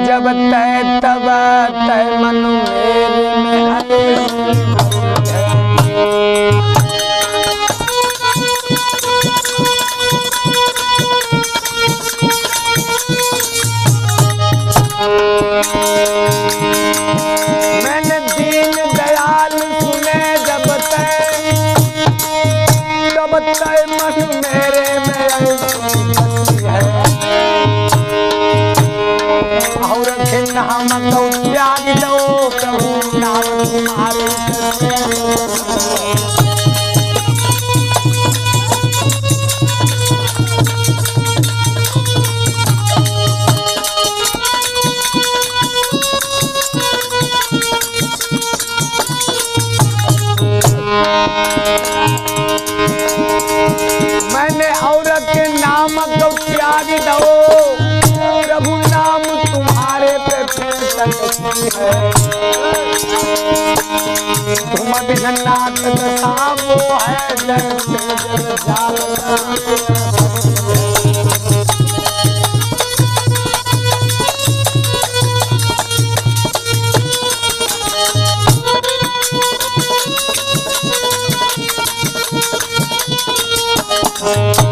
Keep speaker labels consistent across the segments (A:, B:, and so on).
A: जब तय तब तय मन मेरे में मैंने दीन दयाल सुने जब तय तब तय मन मेरे में है और खिन्न हम तो त्याग दो प्रभु नाम तुम्हारे मैंने औरत के नाम को त्याग दो प्रभु नाम तुम्हारे पे सकती है तुम बिघनाथ दशा वो है जग से जग जाल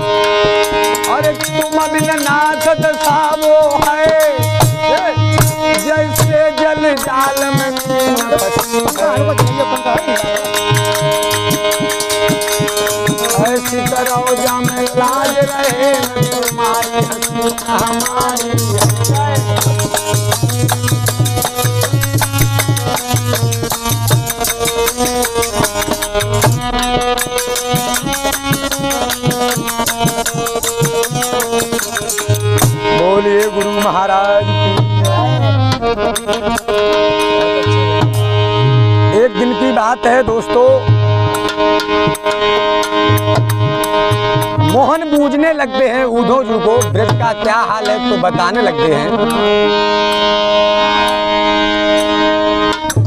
A: अरे तुम बिघनाथ दशा वो है जैसे जल जाल में ऐसी तरह में लाज रहे तुम्हारी हमारी बोलिए गुरु महाराज एक दिन की बात है दोस्तों, मोहन पूछने लगते हैं उद्धव जी को ब्रज का क्या हाल है, तो बताने लगते हैं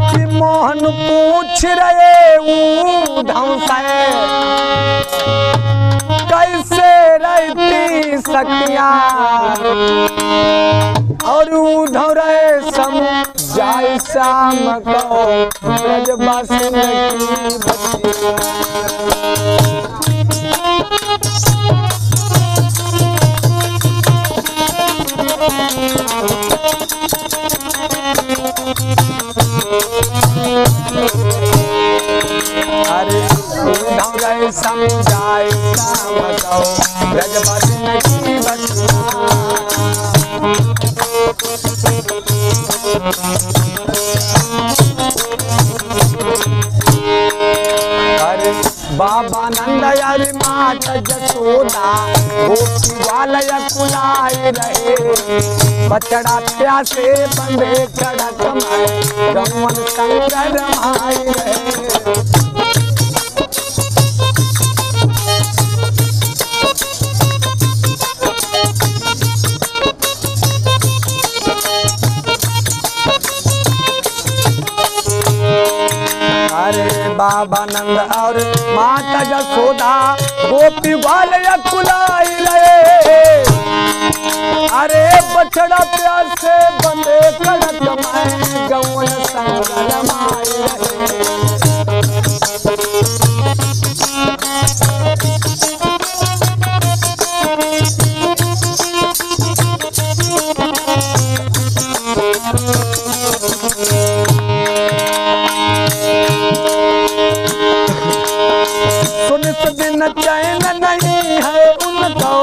A: कि मोहन पूछ रहे उद्धव से कैसे रहती सखिया और उद्धव रहे समझाए शाम को ब्रजवासी की अरे उद्धव रहे समझाए शाम को ब्रजवासी की अरे बाबा नंद यार माता जसोदा गोपी वालय कुलाए रहे बछड़ा प्यासे बंधे कड़क में रमन शंकर रमाए रहे अरे बाबा नंद और माता जसोदा गोपी वालय कुलाए रहे अरे बछड़ा प्यासे बंधे कड़क में गौन संग रमाए रहे सुनित दिन चैन नहीं है उनको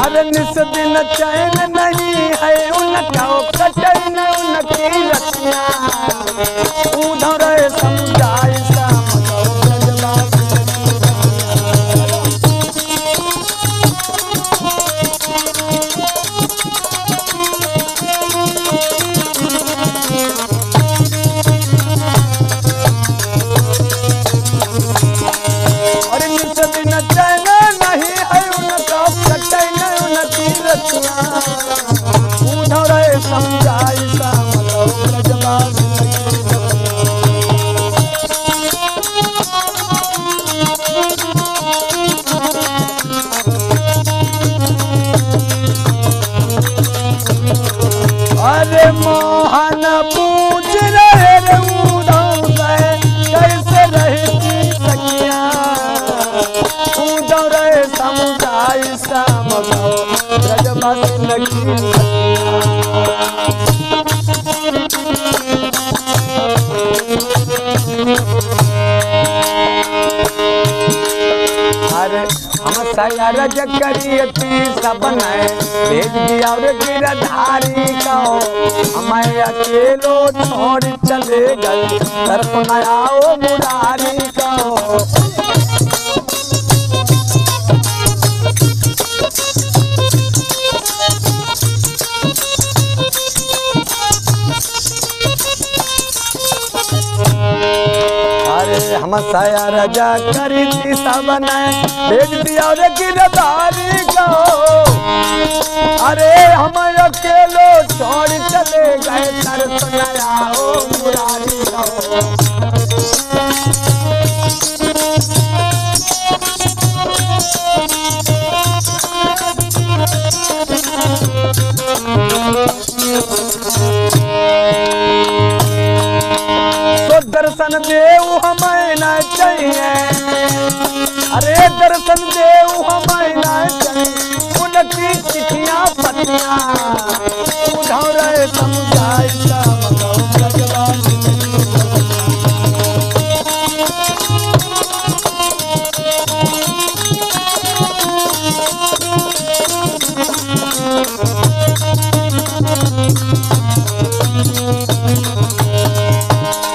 A: अरे निस दिन चैन नहीं है उनको कटई न उनकी रतियां उधर समझाए समझाई सयरज करियती सबन भेज दिया और गिरधारी को मैं अकेलो छोड़ चले गए तरफ न आओ मुरारी को। अरे हम सयरज करियती सबन भेज दिया रे गिरधारी को अरे हम अकेलो छोड़ चले गए तरफ न आओ मुरारी को। तो दर्शन देव हमें न चाहिए अरे दर्शन देव हमें न चाहिए उनकी चिट्ठियां पत्तियां उठाओ रे समझाई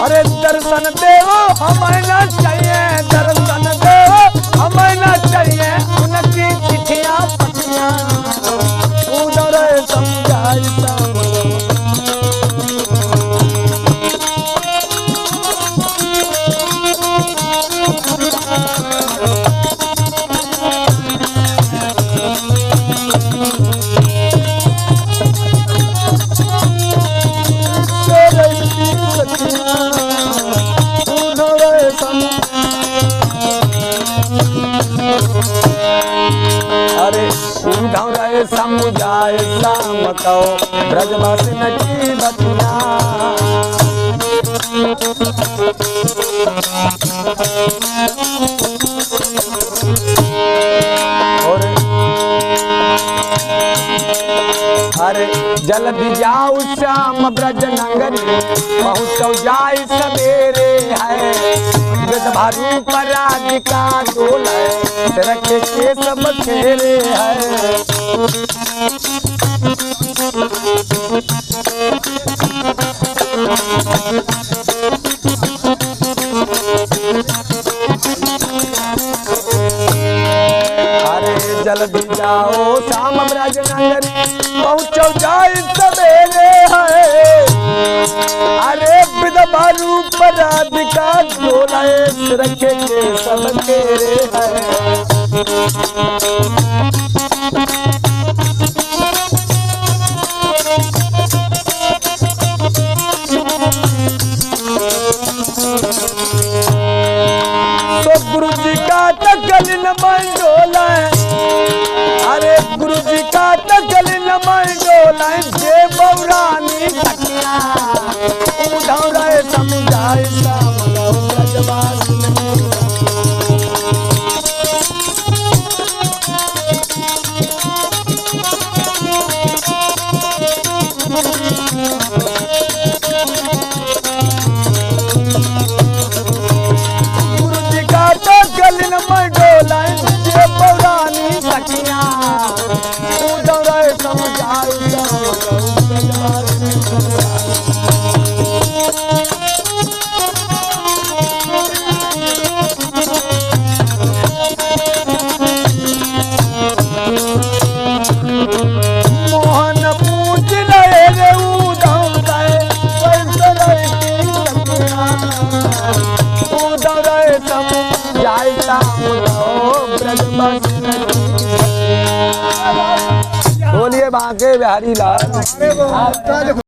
A: अरे दर्शन देव हमें न चाहिए दर्शन देव हमें न चाहिए उनकी चिट्ठियां पत्तियां उधर समझाई अरे उधर समुदाय शाम को ब्रजवासी की बतिया अरे जल्दी जाओ श्याम ब्रज नगरी पहुँचो जाए सवेरे है भारू पर राधिका डोल रखे के सब खेरे है। अरे जल्दी जाओ श्याम ब्रज नगरी पहुँचो जाए सवेरे है अरे विधवा रूप राधिका डोलाए रखे के सब तेरे है। तो गुरु जी का तकल न मंडोला अरे गुरु जी का तकल न मंडोला जे बौरानी तकिया उधर समझाई गुरु जी का तकल न मंडोला जे बौरानी तकिया उधर समझाई मोहन पूछ रहे रे उधर समझाइता बोलिए बांके बिहारी लाल।